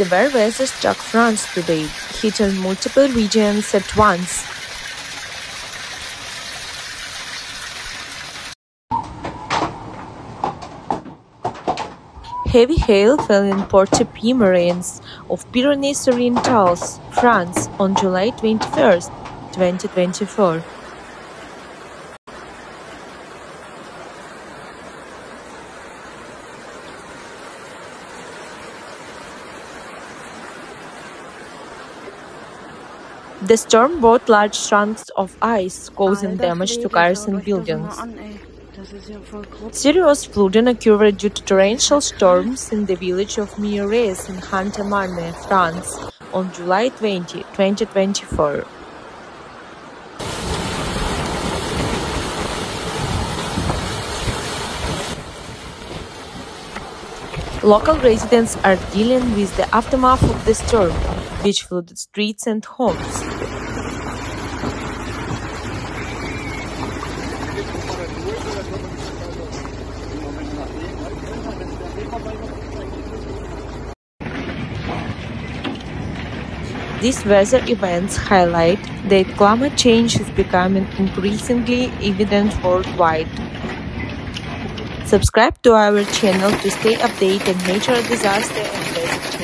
Severe weather struck France today, hitting multiple regions at once. Heavy hail fell in Porté-Puymorens of Pyrénées-Orientales, France, on July 21, 2024. The storm brought large chunks of ice, causing damage to cars and buildings. Serious flooding occurred due to torrential storms in the village of Meures in Haute-Marne, France, on July 20, 2024. Local residents are dealing with the aftermath of the storm, which flooded streets and homes. These weather events highlight that climate change is becoming increasingly evident worldwide. Subscribe to our channel to stay updated on natural disaster and weather.